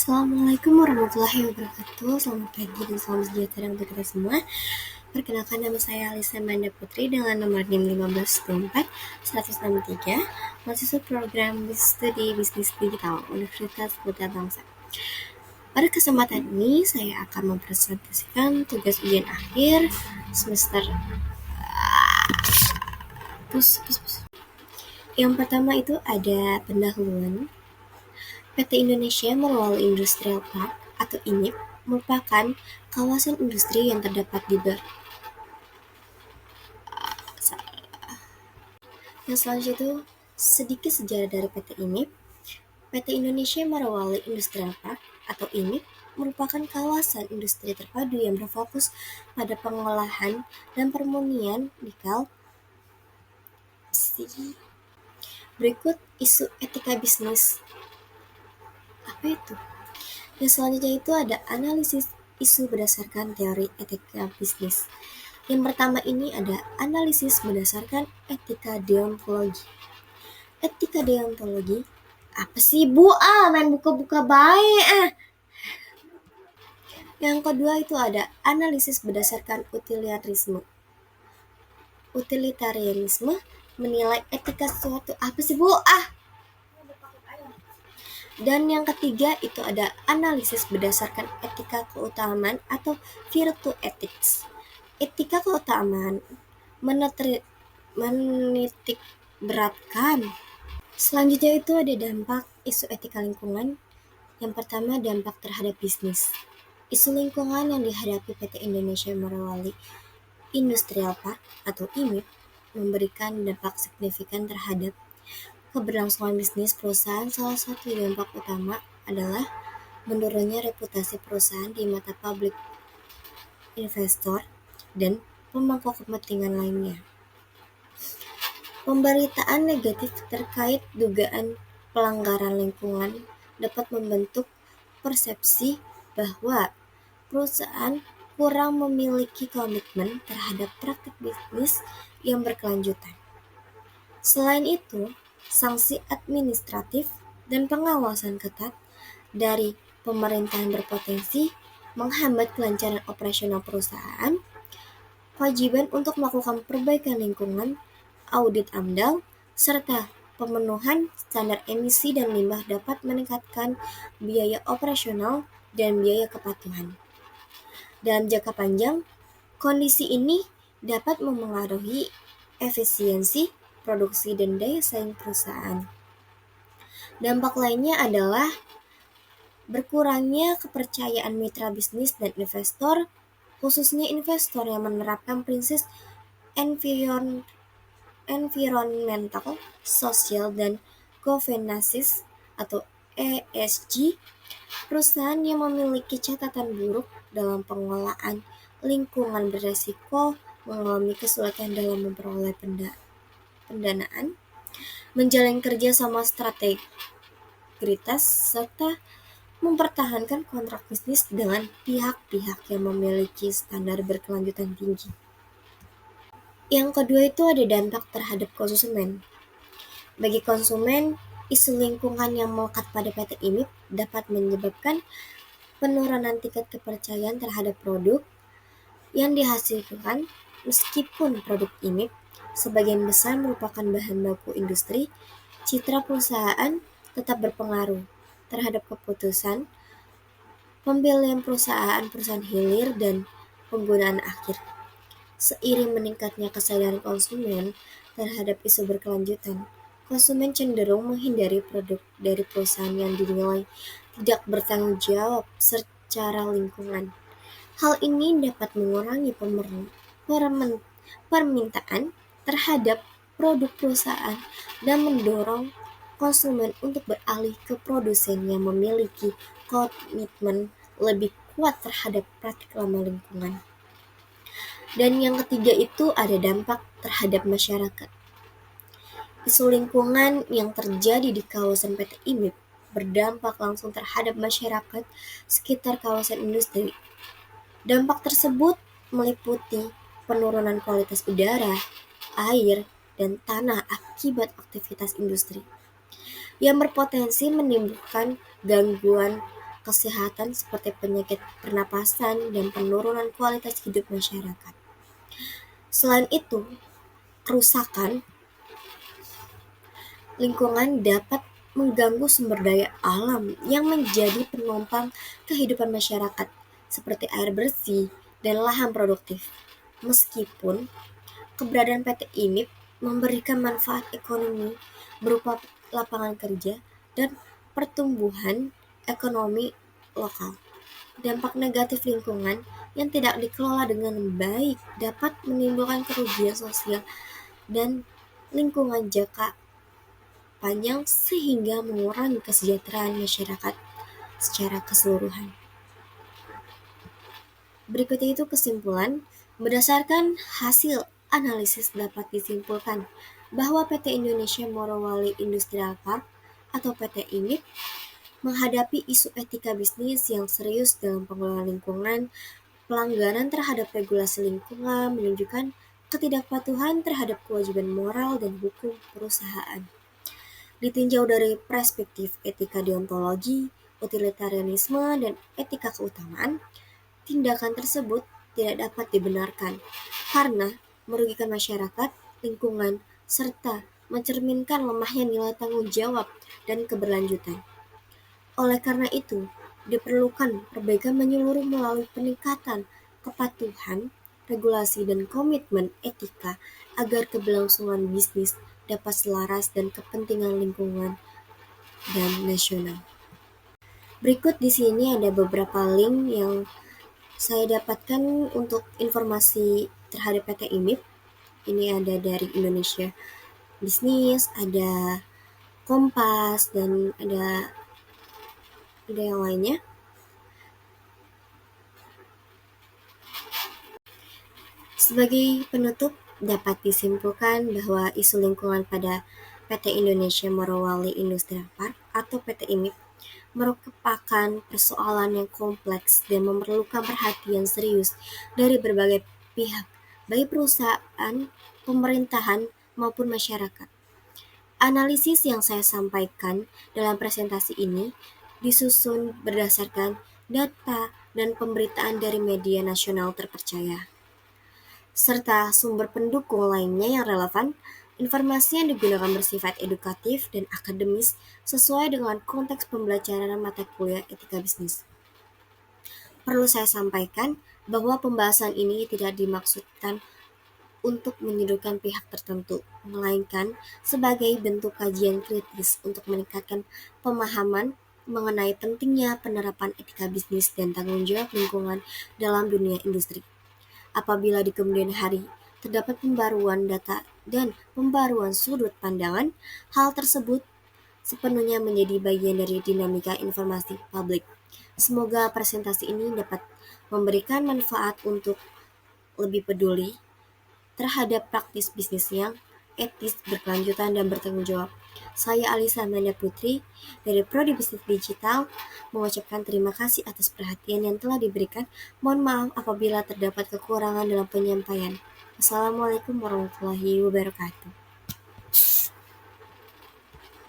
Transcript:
Assalamualaikum warahmatullahi wabarakatuh. Selamat pagi dan salam sejahtera untuk kita semua. Perkenalkan, nama saya Alisa Manda Putri dengan nomor NIM 15163, mahasiswa program studi bisnis digital Universitas Kota Bangsa. Pada kesempatan ini saya akan mempresentasikan tugas ujian akhir semester Yang pertama itu ada pendahuluan. PT Indonesia Morowali Industrial Park atau INIP merupakan kawasan industri yang terdapat di Yang selanjutnya itu sedikit sejarah dari PT INIP. PT Indonesia Morowali Industrial Park atau INIP merupakan kawasan industri terpadu yang berfokus pada pengolahan dan permurnian nikel. Berikut isu etika bisnis. Apa itu? Yang selanjutnya itu ada analisis isu berdasarkan teori etika bisnis. Yang pertama ini ada analisis berdasarkan etika deontologi. Etika deontologi, apa sih Bu? Main buka-buka baik. Yang kedua itu ada analisis berdasarkan utilitarisme. Utilitarianisme menilai etika sesuatu, apa sih Bu? Dan yang ketiga itu ada analisis berdasarkan etika keutamaan atau virtue ethics. Etika keutamaan menitik beratkan. Selanjutnya itu ada dampak isu etika lingkungan. Yang pertama, dampak terhadap bisnis. Isu lingkungan yang dihadapi PT Indonesia Morowali Industrial Park atau IMIP memberikan dampak signifikan terhadap keberlangsungan bisnis perusahaan. Salah satu dampak utama adalah menurunnya reputasi perusahaan di mata publik, investor, dan pemangku kepentingan lainnya. Pemberitaan negatif terkait dugaan pelanggaran lingkungan dapat membentuk persepsi bahwa perusahaan kurang memiliki komitmen terhadap praktik bisnis yang berkelanjutan. Selain itu, sanksi administratif dan pengawasan ketat dari pemerintahan berpotensi menghambat kelancaran operasional perusahaan. Kewajiban untuk melakukan perbaikan lingkungan, audit AMDAL, serta pemenuhan standar emisi dan limbah dapat meningkatkan biaya operasional dan biaya kepatuhan. Dalam jangka panjang, kondisi ini dapat memengaruhi efisiensi produksi dan daya saing perusahaan. Dampak lainnya adalah berkurangnya kepercayaan mitra bisnis dan investor, khususnya investor yang menerapkan prinsip environmental, social, dan governance atau ESG. Perusahaan yang memiliki catatan buruk dalam pengelolaan lingkungan beresiko mengalami kesulitan dalam memperoleh pendanaan, menjalin kerjasama strategitas, serta mempertahankan kontrak bisnis dengan pihak-pihak yang memiliki standar berkelanjutan tinggi. Yang kedua itu ada dampak terhadap konsumen. Bagi konsumen, isu lingkungan yang melekat pada PT IMIP dapat menyebabkan penurunan tingkat kepercayaan terhadap produk yang dihasilkan. Meskipun produk IMIP sebagian besar merupakan bahan baku industri, citra perusahaan tetap berpengaruh terhadap keputusan pembelian perusahaan hilir dan penggunaan akhir. Seiring meningkatnya kesadaran konsumen terhadap isu berkelanjutan, konsumen cenderung menghindari produk dari perusahaan yang dinilai tidak bertanggung jawab secara lingkungan. Hal ini dapat mengurangi permintaan terhadap produk perusahaan dan mendorong konsumen untuk beralih ke produsen yang memiliki komitmen lebih kuat terhadap praktik ramah lingkungan. Dan yang ketiga itu ada dampak terhadap masyarakat. Isu lingkungan yang terjadi di kawasan PT IMIP berdampak langsung terhadap masyarakat sekitar kawasan industri. Dampak tersebut meliputi penurunan kualitas udara, air, dan tanah akibat aktivitas industri yang berpotensi menimbulkan gangguan kesehatan seperti penyakit pernapasan dan penurunan kualitas hidup masyarakat. Selain itu, kerusakan lingkungan dapat mengganggu sumber daya alam yang menjadi penopang kehidupan masyarakat, seperti air bersih dan lahan produktif. Meskipun keberadaan PT IMIP memberikan manfaat ekonomi berupa lapangan kerja dan pertumbuhan ekonomi lokal, dampak negatif lingkungan yang tidak dikelola dengan baik dapat menimbulkan kerugian sosial dan lingkungan jangka panjang sehingga mengurangi kesejahteraan masyarakat secara keseluruhan. Berikutnya itu kesimpulan. Berdasarkan hasil analisis dapat disimpulkan bahwa PT Indonesia Morowali Industrial Park atau PT IMIP menghadapi isu etika bisnis yang serius dalam pengelolaan lingkungan. Pelanggaran terhadap regulasi lingkungan menunjukkan ketidakpatuhan terhadap kewajiban moral dan hukum perusahaan. Ditinjau dari perspektif etika deontologi, utilitarianisme, dan etika keutamaan, tindakan tersebut tidak dapat dibenarkan karena merugikan masyarakat, lingkungan, serta mencerminkan lemahnya nilai tanggung jawab dan keberlanjutan. Oleh karena itu, diperlukan perbaikan menyeluruh melalui peningkatan kepatuhan, regulasi, dan komitmen etika agar keberlangsungan bisnis dapat selaras dan kepentingan lingkungan dan nasional. Berikut di sini ada beberapa link yang saya dapatkan untuk informasi terhadap PT IMIP. Ini ada dari Indonesia Bisnis, ada Kompas, dan ada yang lainnya. Sebagai penutup, dapat disimpulkan bahwa isu lingkungan pada PT Indonesia Morowali Industrial Park atau PT IMIP merupakan persoalan yang kompleks dan memerlukan perhatian serius dari berbagai pihak, baik perusahaan, pemerintahan, maupun masyarakat. Analisis yang saya sampaikan dalam presentasi ini disusun berdasarkan data dan pemberitaan dari media nasional terpercaya, serta sumber pendukung lainnya yang relevan. Informasi yang digunakan bersifat edukatif dan akademis sesuai dengan konteks pembelajaran mata kuliah etika bisnis. Perlu saya sampaikan bahwa pembahasan ini tidak dimaksudkan untuk menyudutkan pihak tertentu, melainkan sebagai bentuk kajian kritis untuk meningkatkan pemahaman mengenai pentingnya penerapan etika bisnis dan tanggung jawab lingkungan dalam dunia industri. Apabila di kemudian hari terdapat pembaruan data dan pembaruan sudut pandangan, hal tersebut sepenuhnya menjadi bagian dari dinamika informasi publik. Semoga presentasi ini dapat memberikan manfaat untuk lebih peduli terhadap praktis bisnis yang etis, berkelanjutan, dan bertanggung jawab. Saya Alisa Amanda Putri dari Prodi Bisnis Digital mengucapkan terima kasih atas perhatian yang telah diberikan. Mohon maaf apabila terdapat kekurangan dalam penyampaian. Wassalamualaikum warahmatullahi wabarakatuh.